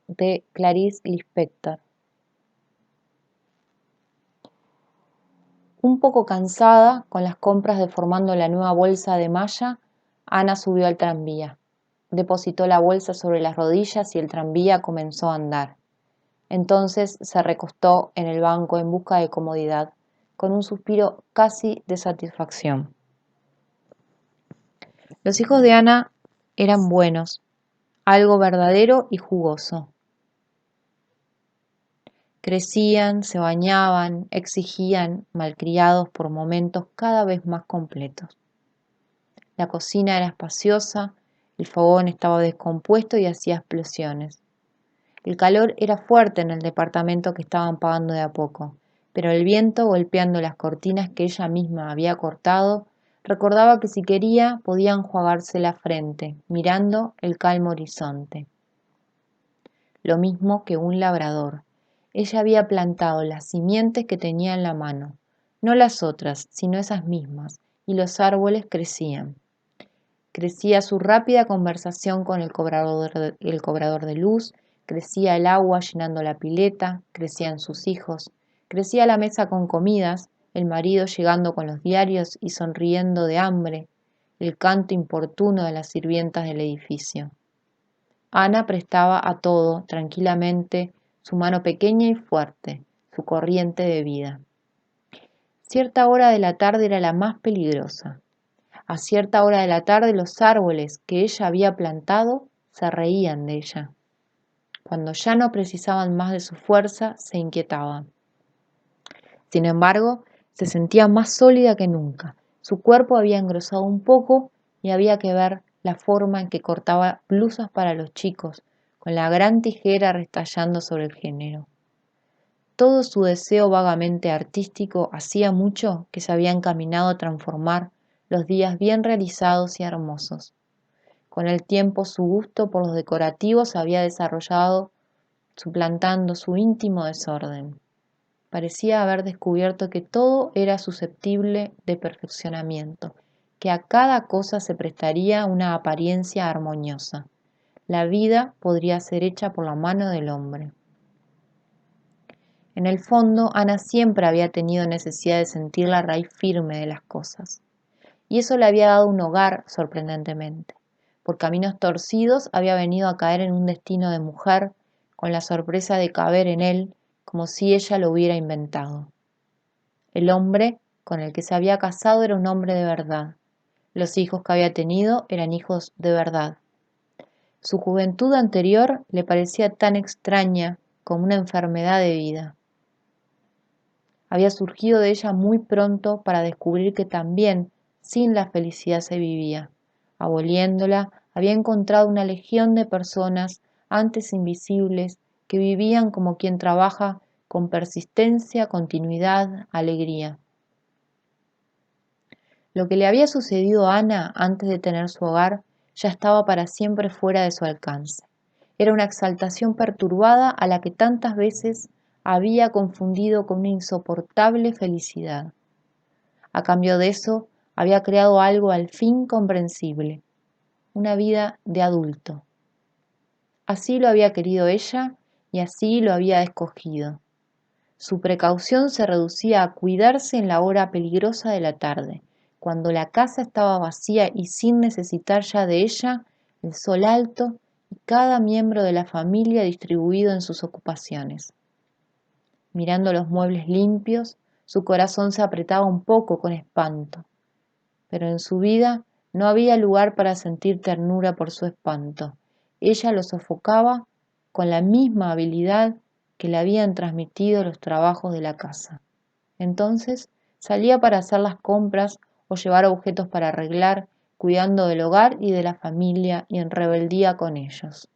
de Clarice Lispector. Un poco cansada, con las compras deformando la nueva bolsa de malla, Ana subió al tranvía. Depositó la bolsa sobre las rodillas y el tranvía comenzó a andar. Entonces se recostó en el banco en busca de comodidad, con un suspiro casi de satisfacción. Los hijos de Ana eran buenos, algo verdadero y jugoso. Crecían, se bañaban, exigían, malcriados por momentos cada vez más completos. La cocina era espaciosa, el fogón estaba descompuesto y hacía explosiones. El calor era fuerte en el departamento que estaban pagando de a poco, pero el viento golpeando las cortinas que ella misma había cortado, recordaba que si quería podía enjuagarse la frente, mirando el calmo horizonte. Lo mismo que un labrador. Ella había plantado las simientes que tenía en la mano, no las otras, sino esas mismas, y los árboles crecían. Crecía su rápida conversación con el cobrador de luz, crecía el agua llenando la pileta, crecían sus hijos, crecía la mesa con comidas, el marido llegando con los diarios y sonriendo de hambre, el canto importuno de las sirvientas del edificio. Ana prestaba a todo, tranquilamente, su mano pequeña y fuerte, su corriente de vida. Cierta hora de la tarde era la más peligrosa. A cierta hora de la tarde los árboles que ella había plantado se reían de ella. Cuando ya no precisaban más de su fuerza, se inquietaban. Sin embargo, se sentía más sólida que nunca. Su cuerpo había engrosado un poco y había que ver la forma en que cortaba blusas para los chicos, con la gran tijera restallando sobre el género. Todo su deseo vagamente artístico hacía mucho que se había encaminado a transformar los días bien realizados y hermosos. Con el tiempo su gusto por los decorativos se había desarrollado, suplantando su íntimo desorden. Parecía haber descubierto que todo era susceptible de perfeccionamiento, que a cada cosa se prestaría una apariencia armoniosa. La vida podría ser hecha por la mano del hombre. En el fondo, Ana siempre había tenido necesidad de sentir la raíz firme de las cosas, y eso le había dado un hogar sorprendentemente. Por caminos torcidos había venido a caer en un destino de mujer, con la sorpresa de caber en él como si ella lo hubiera inventado. El hombre con el que se había casado era un hombre de verdad. Los hijos que había tenido eran hijos de verdad. Su juventud anterior le parecía tan extraña como una enfermedad de vida. Había surgido de ella muy pronto para descubrir que también sin la felicidad se vivía. Aboliéndola, había encontrado una legión de personas antes invisibles que vivían como quien trabaja con persistencia, continuidad, alegría. Lo que le había sucedido a Ana antes de tener su hogar ya estaba para siempre fuera de su alcance. Era una exaltación perturbada a la que tantas veces había confundido con una insoportable felicidad. A cambio de eso, había creado algo al fin comprensible, una vida de adulto. Así lo había querido ella y así lo había escogido. Su precaución se reducía a cuidarse en la hora peligrosa de la tarde, cuando la casa estaba vacía y sin necesitar ya de ella, el sol alto y cada miembro de la familia distribuido en sus ocupaciones. Mirando los muebles limpios, su corazón se apretaba un poco con espanto, pero en su vida no había lugar para sentir ternura por su espanto. Ella lo sofocaba con la misma habilidad que le habían transmitido los trabajos de la casa. Entonces salía para hacer las compras o llevar objetos para arreglar, cuidando del hogar y de la familia y en rebeldía con ellos.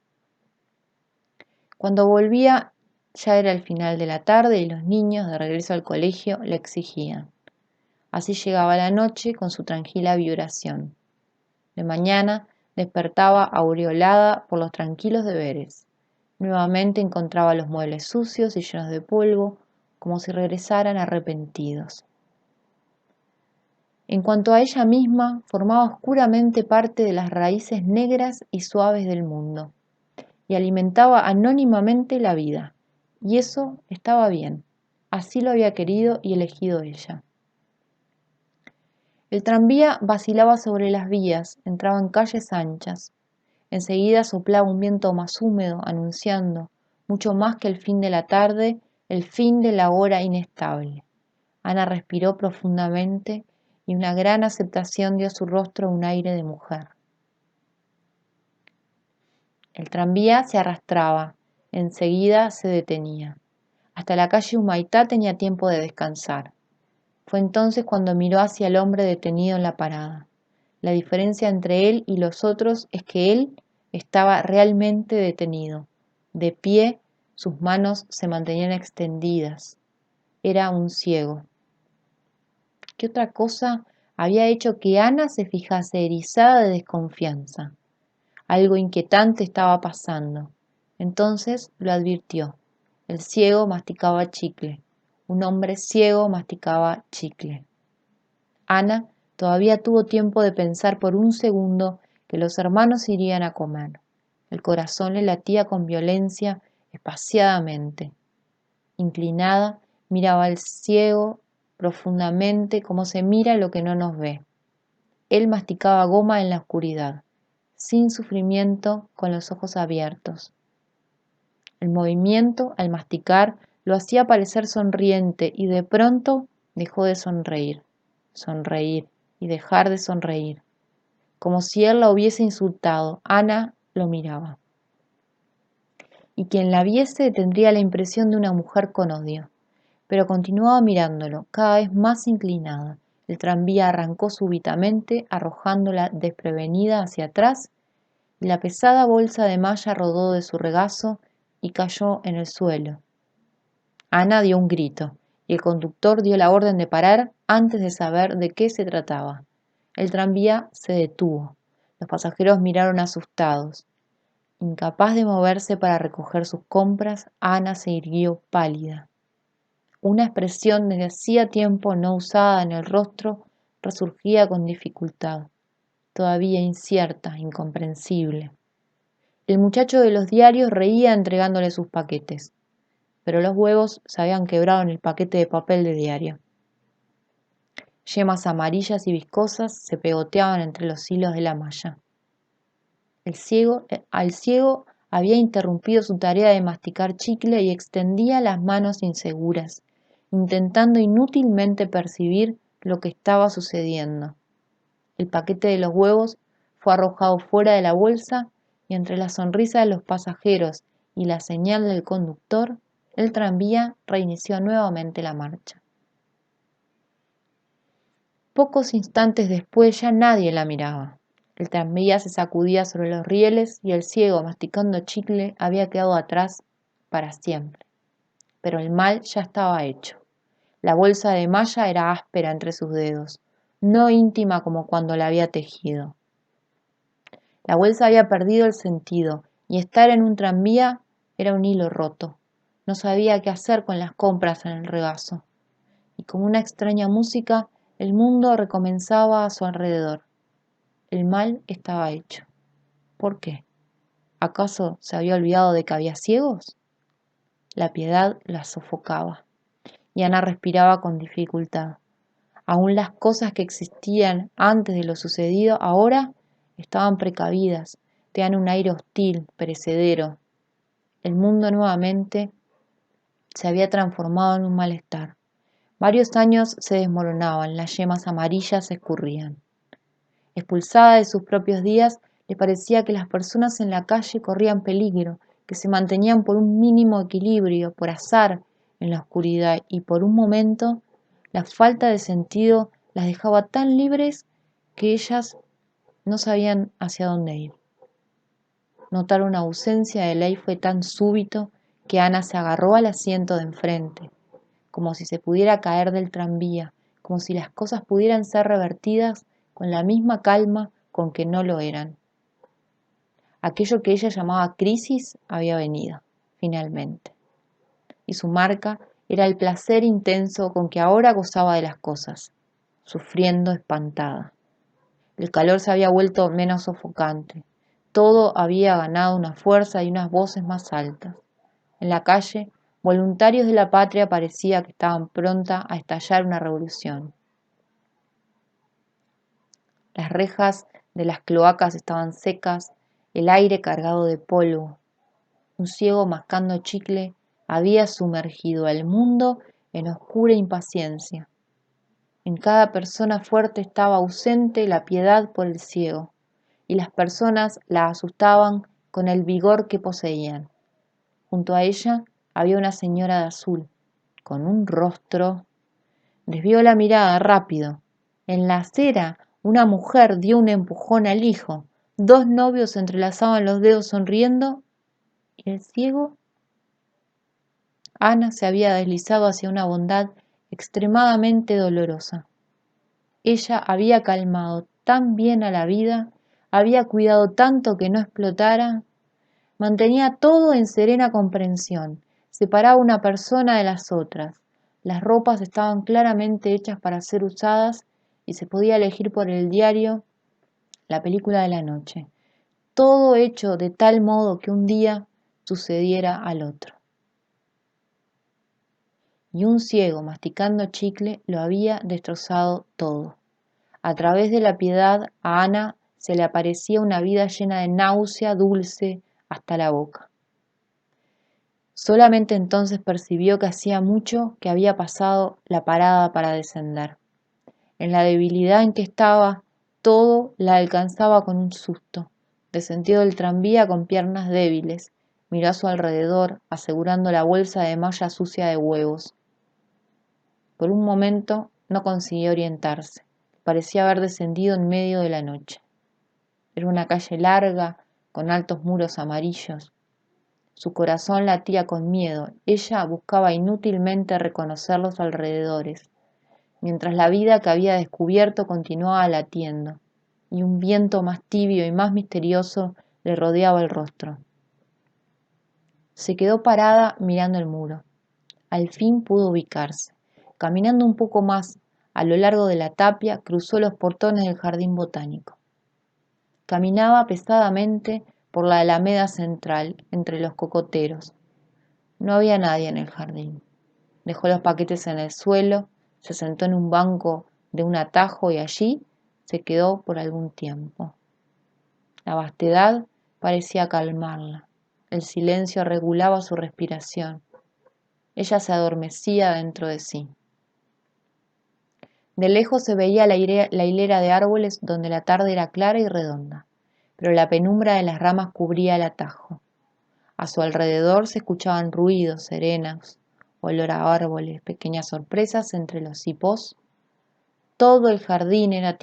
Cuando volvía ya era el final de la tarde y los niños, de regreso al colegio, le exigían. Así llegaba la noche con su tranquila vibración. De mañana despertaba aureolada por los tranquilos deberes. Nuevamente encontraba los muebles sucios y llenos de polvo, como si regresaran arrepentidos. En cuanto a ella misma, formaba oscuramente parte de las raíces negras y suaves del mundo. y alimentaba anónimamente la vida. Y eso estaba bien. Así lo había querido y elegido ella. El tranvía vacilaba sobre las vías, entraba en calles anchas. Enseguida soplaba un viento más húmedo, anunciando, mucho más que el fin de la tarde, el fin de la hora inestable. Ana respiró profundamente y una gran aceptación dio a su rostro un aire de mujer. El tranvía se arrastraba, enseguida se detenía. Hasta la calle Humaitá tenía tiempo de descansar. Fue entonces cuando miró hacia el hombre detenido en la parada. La diferencia entre él y los otros es que él estaba realmente detenido. De pie, sus manos se mantenían extendidas. Era un ciego. ¿Qué otra cosa había hecho que Ana se fijase erizada de desconfianza? Algo inquietante estaba pasando. Entonces lo advirtió. El ciego masticaba chicle. Un hombre ciego masticaba chicle. Ana todavía tuvo tiempo de pensar por un segundo que los hermanos irían a comer. El corazón le latía con violencia, espaciadamente. Inclinada, miraba al ciego profundamente como se mira lo que no nos ve. Él masticaba goma en la oscuridad, sin sufrimiento, con los ojos abiertos. El movimiento, al masticar, lo hacía parecer sonriente y de pronto dejó de sonreír, sonreír y dejar de sonreír. Como si él la hubiese insultado, Ana lo miraba. Y quien la viese tendría la impresión de una mujer con odio. Pero continuaba mirándolo, cada vez más inclinada. El tranvía arrancó súbitamente, arrojándola desprevenida hacia atrás, y la pesada bolsa de malla rodó de su regazo y cayó en el suelo. Ana dio un grito, y el conductor dio la orden de parar antes de saber de qué se trataba. El tranvía se detuvo. Los pasajeros miraron asustados. Incapaz de moverse para recoger sus compras, Ana se irguió pálida. Una expresión desde hacía tiempo no usada en el rostro resurgía con dificultad, todavía incierta, incomprensible. El muchacho de los diarios reía entregándole sus paquetes, pero los huevos se habían quebrado en el paquete de papel de diario. Yemas amarillas y viscosas se pegoteaban entre los hilos de la malla. Al ciego había interrumpido su tarea de masticar chicle y extendía las manos inseguras, intentando inútilmente percibir lo que estaba sucediendo. El paquete de los huevos fue arrojado fuera de la bolsa y entre la sonrisa de los pasajeros y la señal del conductor, el tranvía reinició nuevamente la marcha. Pocos instantes después ya nadie la miraba. El tranvía se sacudía sobre los rieles y el ciego, masticando chicle, había quedado atrás para siempre. Pero el mal ya estaba hecho. La bolsa de malla era áspera entre sus dedos, no íntima como cuando la había tejido. La bolsa había perdido el sentido y estar en un tranvía era un hilo roto. No sabía qué hacer con las compras en el regazo. Y con una extraña música, el mundo recomenzaba a su alrededor. El mal estaba hecho. ¿Por qué? ¿Acaso se había olvidado de que había ciegos? La piedad la sofocaba y Ana respiraba con dificultad. Aún las cosas que existían antes de lo sucedido ahora estaban precavidas, tenían un aire hostil, perecedero. El mundo nuevamente se había transformado en un malestar. Varios años se desmoronaban, las yemas amarillas se escurrían. Expulsada de sus propios días, le parecía que las personas en la calle corrían peligro, que se mantenían por un mínimo equilibrio, por azar, en la oscuridad, y por un momento la falta de sentido las dejaba tan libres que ellas no sabían hacia dónde ir. Notar una ausencia de ley fue tan súbito que Ana se agarró al asiento de enfrente, como si se pudiera caer del tranvía, como si las cosas pudieran ser revertidas con la misma calma con que no lo eran. Aquello que ella llamaba crisis había venido, finalmente, y su marca era el placer intenso con que ahora gozaba de las cosas, sufriendo espantada. El calor se había vuelto menos sofocante, Todo había ganado una fuerza y unas voces más altas. En la calle, voluntarios de la patria parecía que estaban pronta a estallar una revolución. Las rejas de las cloacas estaban secas, el aire cargado de polvo. Un ciego mascando chicle había sumergido al mundo en oscura impaciencia. En cada persona fuerte estaba ausente la piedad por el ciego, y las personas la asustaban con el vigor que poseían. Junto a ella había una señora de azul, con un rostro. Desvió la mirada rápido. En la acera, una mujer dio un empujón al hijo. Dos novios entrelazaban los dedos sonriendo. ¿Y el ciego? Ana se había deslizado hacia una bondad extremadamente dolorosa. Ella había calmado tan bien a la vida, había cuidado tanto que no explotara, mantenía todo en serena comprensión, separaba una persona de las otras. Las ropas estaban claramente hechas para ser usadas y se podía elegir por el diario la película de la noche. Todo hecho de tal modo que un día sucediera al otro. Y un ciego masticando chicle lo había destrozado todo. A través de la piedad a Ana se le aparecía una vida llena de náusea dulce hasta la boca. Solamente entonces percibió que hacía mucho que había pasado la parada para descender. En la debilidad en que estaba, todo la alcanzaba con un susto. Descendió del tranvía con piernas débiles, miró a su alrededor, asegurando la bolsa de malla sucia de huevos. Por un momento no consiguió orientarse. Parecía haber descendido en medio de la noche. Era una calle larga, con altos muros amarillos. Su corazón latía con miedo. Ella buscaba inútilmente reconocer los alrededores, mientras la vida que había descubierto continuaba latiendo, y un viento más tibio y más misterioso le rodeaba el rostro. Se quedó parada mirando el muro. Al fin pudo ubicarse. Caminando un poco más a lo largo de la tapia, cruzó los portones del jardín botánico. Caminaba pesadamente por la alameda central, entre los cocoteros. No había nadie en el jardín. Dejó los paquetes en el suelo, se sentó en un banco de un atajo y allí se quedó por algún tiempo. La vastedad parecía calmarla. El silencio regulaba su respiración. Ella se adormecía dentro de sí. De lejos se veía la hilera de árboles donde la tarde era clara y redonda, pero la penumbra de las ramas cubría el atajo. A su alrededor se escuchaban ruidos serenos, olor a árboles, pequeñas sorpresas entre los hipós. Todo el jardín era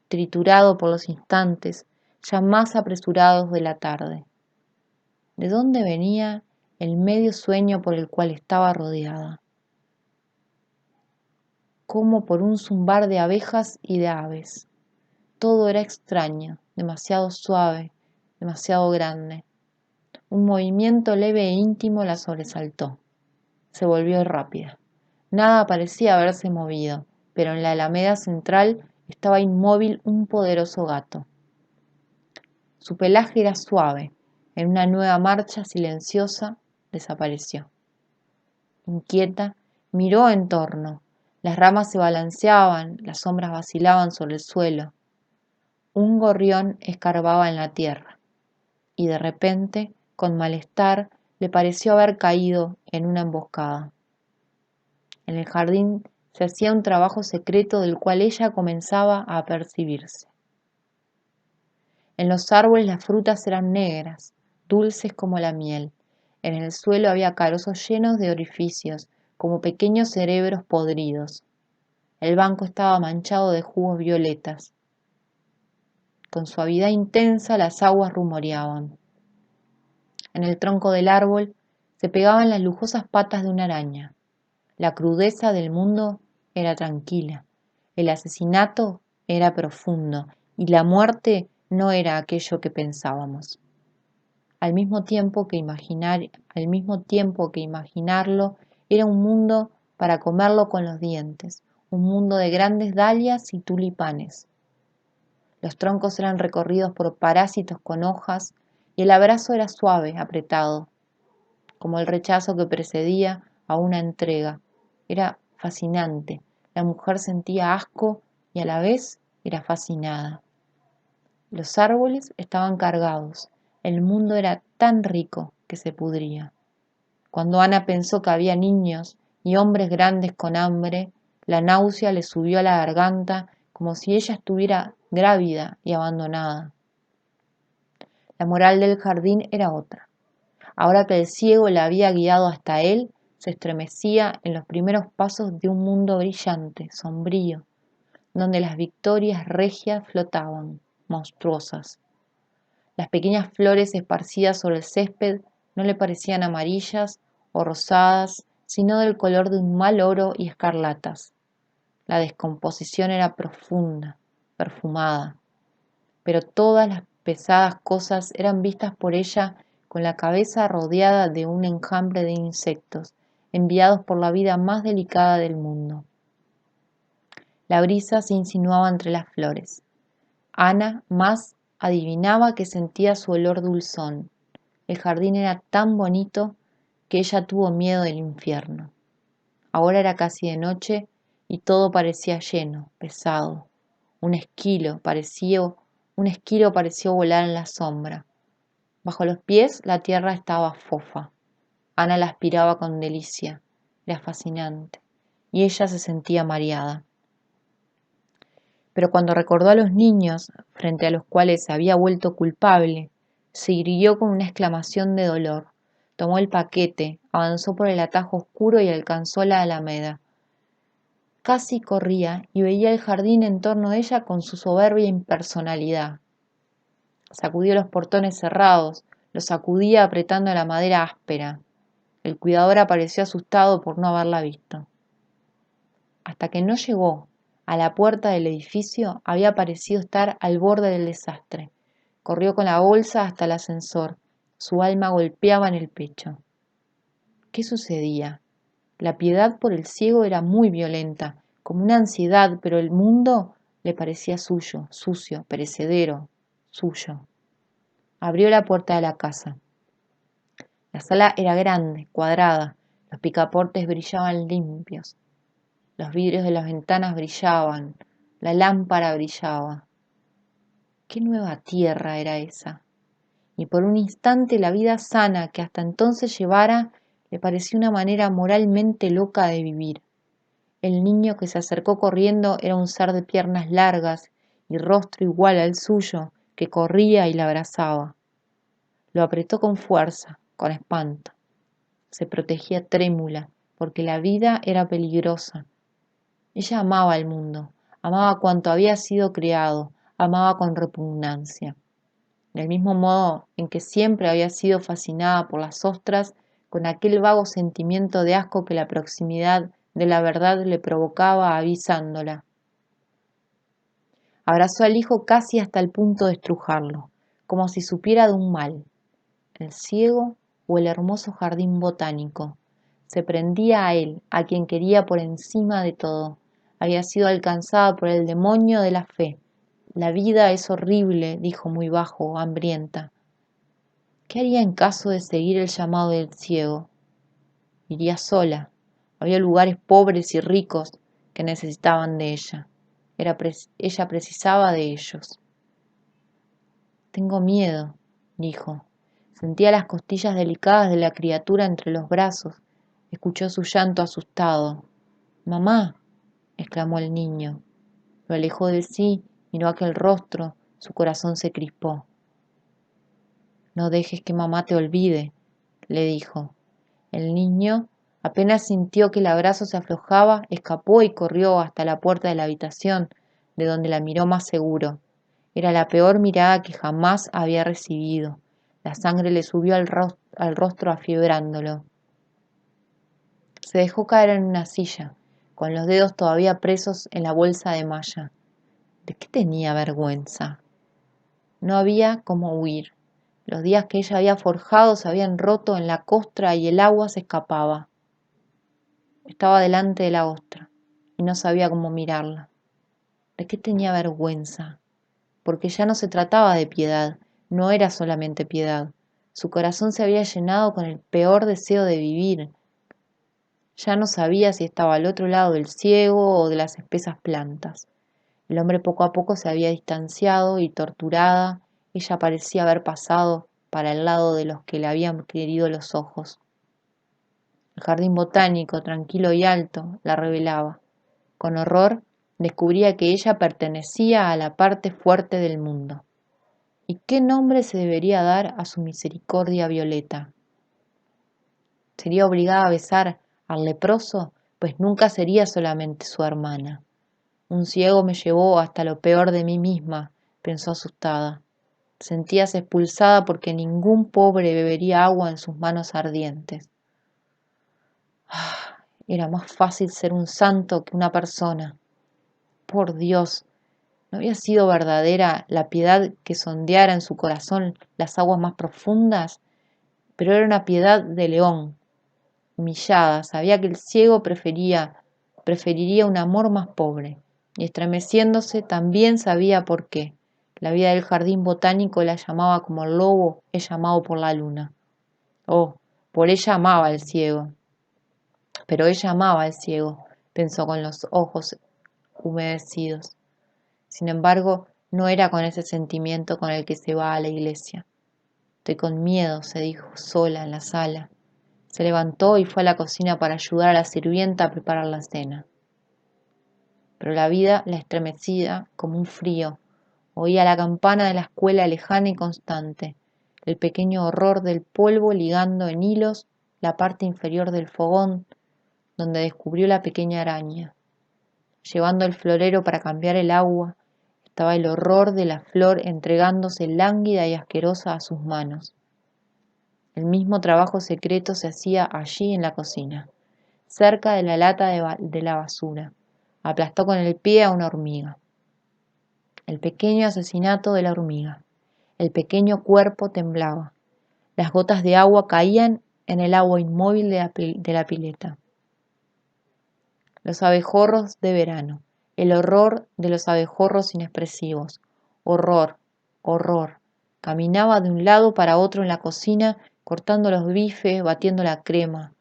triturado por los instantes ya más apresurados de la tarde. ¿De dónde venía el medio sueño por el cual estaba rodeada? Como por un zumbar de abejas y de aves. Todo era extraño, demasiado suave, demasiado grande. Un movimiento leve e íntimo la sobresaltó. Se volvió rápida. Nada parecía haberse movido, pero en la alameda central estaba inmóvil un poderoso gato. Su pelaje era suave. En una nueva marcha silenciosa desapareció. Inquieta, miró en torno. Las ramas se balanceaban, las sombras vacilaban sobre el suelo. Un gorrión escarbaba en la tierra, y de repente, con malestar, le pareció haber caído en una emboscada. En el jardín se hacía un trabajo secreto del cual ella comenzaba a apercibirse. En los árboles las frutas eran negras, dulces como la miel. En el suelo había carozos llenos de orificios, como pequeños cerebros podridos. El banco estaba manchado de jugos violetas. Con suavidad intensa las aguas rumoreaban. En el tronco del árbol se pegaban las lujosas patas de una araña. La crudeza del mundo era tranquila, el asesinato era profundo y la muerte no era aquello que pensábamos. Al mismo tiempo que imaginarlo era un mundo para comerlo con los dientes, un mundo de grandes dalias y tulipanes. Los troncos eran recorridos por parásitos con hojas, y el abrazo era suave, apretado, como el rechazo que precedía a una entrega. Era fascinante. La mujer sentía asco y a la vez era fascinada. Los árboles estaban cargados. El mundo era tan rico que se pudría. Cuando Ana pensó que había niños y hombres grandes con hambre, la náusea le subió a la garganta como si ella estuviera grávida y abandonada. La moral del jardín era otra. Ahora que el ciego la había guiado hasta él, se estremecía en los primeros pasos de un mundo brillante, sombrío, donde las victorias regias flotaban, monstruosas. Las pequeñas flores esparcidas sobre el césped no le parecían amarillas o rosadas, sino del color de un mal oro y escarlatas. La descomposición era profunda, perfumada, pero todas las pesadas cosas eran vistas por ella con la cabeza rodeada de un enjambre de insectos, enviados por la vida más delicada del mundo. La brisa se insinuaba entre las flores. Ana más adivinaba que sentía su olor dulzón. El jardín era tan bonito que ella tuvo miedo del infierno. Ahora era casi de noche y todo parecía lleno, pesado. Un esquilo pareció volar en la sombra. Bajo los pies la tierra estaba fofa. Ana la aspiraba con delicia. Era fascinante. Y ella se sentía mareada. Pero cuando recordó a los niños, frente a los cuales se había vuelto culpable, se irguió con una exclamación de dolor. Tomó el paquete, avanzó por el atajo oscuro y alcanzó la alameda. Casi corría y veía el jardín en torno de ella con su soberbia impersonalidad. Sacudió los portones cerrados, los sacudía apretando la madera áspera. El cuidador apareció asustado por no haberla visto. Hasta que no llegó a la puerta del edificio, había parecido estar al borde del desastre. Corrió con la bolsa hasta el ascensor. Su alma golpeaba en el pecho. ¿Qué sucedía? La piedad por el ciego era muy violenta, como una ansiedad, pero el mundo le parecía suyo, sucio, perecedero, suyo. Abrió la puerta de la casa. La sala era grande, cuadrada, los picaportes brillaban limpios, los vidrios de las ventanas brillaban, la lámpara brillaba. ¿Qué nueva tierra era esa? Y por un instante la vida sana que hasta entonces llevara le pareció una manera moralmente loca de vivir. El niño que se acercó corriendo era un ser de piernas largas y rostro igual al suyo, que corría y la abrazaba. Lo apretó con fuerza, con espanto. Se protegía trémula, porque la vida era peligrosa. Ella amaba el mundo, amaba cuanto había sido creado, amaba con repugnancia. Del mismo modo en que siempre había sido fascinada por las ostras, con aquel vago sentimiento de asco que la proximidad de la verdad le provocaba avisándola. Abrazó al hijo casi hasta el punto de estrujarlo, como si supiera de un mal. El ciego o el hermoso jardín botánico. Se prendía a él, a quien quería por encima de todo. Había sido alcanzada por el demonio de la fe. La vida es horrible, dijo muy bajo, hambrienta. ¿Qué haría en caso de seguir el llamado del ciego? Iría sola. Había lugares pobres y ricos que necesitaban de ella. Ella precisaba de ellos. Tengo miedo, dijo. Sentía las costillas delicadas de la criatura entre los brazos. Escuchó su llanto asustado. «Mamá», exclamó el niño. Lo alejó de sí, miró aquel rostro, su corazón se crispó. «No dejes que mamá te olvide», le dijo. El niño, apenas sintió que el abrazo se aflojaba, escapó y corrió hasta la puerta de la habitación, de donde la miró más seguro. Era la peor mirada que jamás había recibido. La sangre le subió al rostro afiebrándolo. Se dejó caer en una silla, con los dedos todavía presos en la bolsa de malla. ¿De qué tenía vergüenza? No había cómo huir. Los días que ella había forjado se habían roto en la costra y el agua se escapaba. Estaba delante de la ostra y no sabía cómo mirarla. ¿De qué tenía vergüenza? Porque ya no se trataba de piedad, no era solamente piedad. Su corazón se había llenado con el peor deseo de vivir. Ya no sabía si estaba al otro lado del ciego o de las espesas plantas. El hombre poco a poco se había distanciado y torturada, ella parecía haber pasado para el lado de los que le habían querido los ojos. El jardín botánico, tranquilo y alto, la revelaba. Con horror descubría que ella pertenecía a la parte fuerte del mundo. ¿Y qué nombre se debería dar a su misericordia violeta? ¿Sería obligada a besar al leproso? Pues nunca sería solamente su hermana. Un ciego me llevó hasta lo peor de mí misma, pensó asustada. Sentíase expulsada porque ningún pobre bebería agua en sus manos ardientes. Era más fácil ser un santo que una persona. Por Dios, ¿no había sido verdadera la piedad que sondeara en su corazón las aguas más profundas? Pero era una piedad de león. Humillada, sabía que el ciego preferiría un amor más pobre, y estremeciéndose también sabía por qué. La vida del jardín botánico la llamaba como el lobo es llamado por la luna. Oh, por ella amaba al ciego. Pero ella amaba al ciego, pensó con los ojos humedecidos. Sin embargo, no era con ese sentimiento con el que se va a la iglesia. Estoy con miedo, se dijo sola en la sala. Se levantó y fue a la cocina para ayudar a la sirvienta a preparar la cena. Pero la vida la estremecía como un frío. Oía la campana de la escuela lejana y constante, el pequeño horror del polvo ligando en hilos la parte inferior del fogón, donde descubrió la pequeña araña. Llevando el florero para cambiar el agua, estaba el horror de la flor entregándose lánguida y asquerosa a sus manos. El mismo trabajo secreto se hacía allí en la cocina, cerca de la lata de la basura. Aplastó con el pie a una hormiga. El pequeño asesinato de la hormiga. El pequeño cuerpo temblaba. Las gotas de agua caían en el agua inmóvil de la pileta. Los abejorros de verano. El horror de los abejorros inexpresivos. Horror, horror. Caminaba de un lado para otro en la cocina, cortando los bifes, batiendo la crema.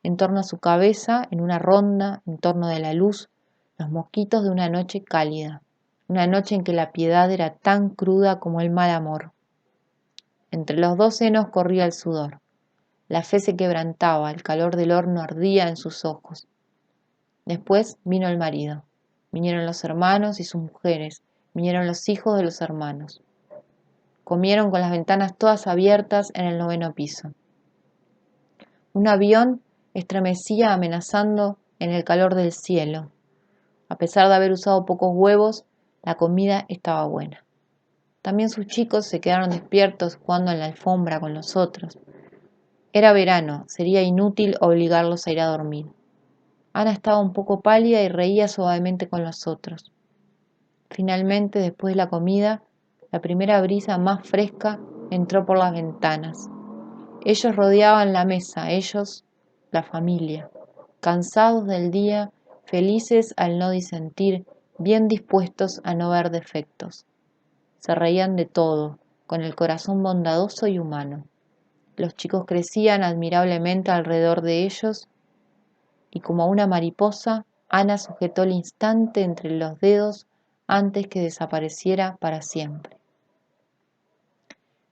En torno a su cabeza, en una ronda, en torno de la luz, los mosquitos de una noche cálida. Una noche en que la piedad era tan cruda como el mal amor. Entre los dos senos corría el sudor. La fe se quebrantaba, el calor del horno ardía en sus ojos. Después vino el marido. Vinieron los hermanos y sus mujeres. Vinieron los hijos de los hermanos. Comieron con las ventanas todas abiertas en el 9º piso. Un avión estremecía amenazando en el calor del cielo. A pesar de haber usado pocos huevos, la comida estaba buena. También sus chicos se quedaron despiertos jugando en la alfombra con los otros. Era verano, sería inútil obligarlos a ir a dormir. Ana estaba un poco pálida y reía suavemente con los otros. Finalmente, después de la comida, la primera brisa más fresca entró por las ventanas. Ellos rodeaban la mesa, ellos, la familia, cansados del día, felices al no disentir, bien dispuestos a no ver defectos. Se reían de todo, con el corazón bondadoso y humano. Los chicos crecían admirablemente alrededor de ellos y como una mariposa, Ana sujetó el instante entre los dedos antes que desapareciera para siempre.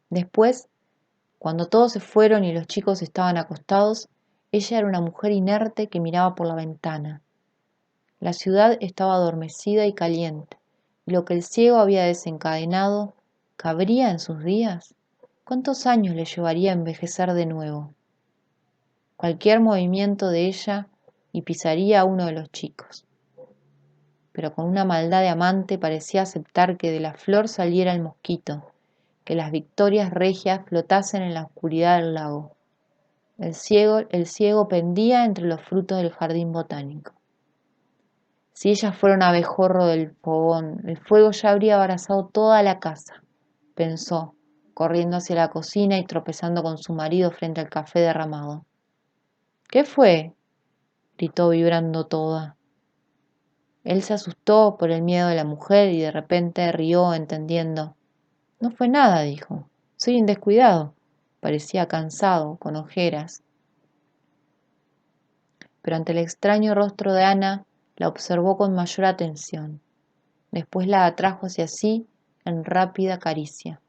Después, cuando todos se fueron y los chicos estaban acostados, ella era una mujer inerte que miraba por la ventana. La ciudad estaba adormecida y caliente, y lo que el ciego había desencadenado, ¿cabría en sus días? ¿Cuántos años le llevaría a envejecer de nuevo? Cualquier movimiento de ella y pisaría a uno de los chicos. Pero con una maldad de amante parecía aceptar que de la flor saliera el mosquito, que las victorias regias flotasen en la oscuridad del lago. El ciego pendía entre los frutos del jardín botánico. Si ella fuera un abejorro del fogón, el fuego ya habría abrazado toda la casa, pensó, corriendo hacia la cocina y tropezando con su marido frente al café derramado. ¿Qué fue? Gritó vibrando toda. Él se asustó por el miedo de la mujer y de repente rió entendiendo. No fue nada, dijo. Soy un descuidado. Parecía cansado, con ojeras, pero ante el extraño rostro de Ana la observó con mayor atención. Después la atrajo hacia sí en rápida caricia.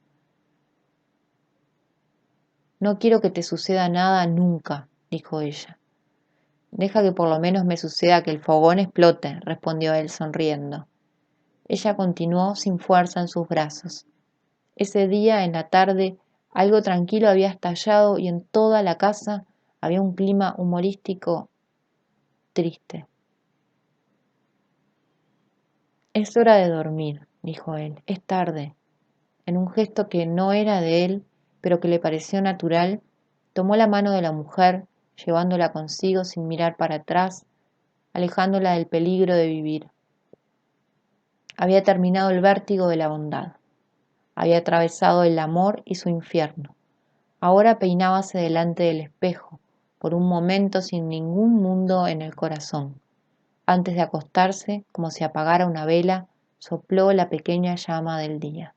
No quiero que te suceda nada nunca, dijo ella. Deja que por lo menos me suceda que el fogón explote, respondió él sonriendo. Ella continuó sin fuerza en sus brazos. Ese día, en la tarde, algo tranquilo había estallado y en toda la casa había un clima humorístico triste. Es hora de dormir, dijo él. Es tarde. En un gesto que no era de él, pero que le pareció natural, tomó la mano de la mujer, llevándola consigo sin mirar para atrás, alejándola del peligro de vivir. Había terminado el vértigo de la bondad. Había atravesado el amor y su infierno. Ahora peinábase delante del espejo, por un momento sin ningún mundo en el corazón. Antes de acostarse, como si apagara una vela, sopló la pequeña llama del día.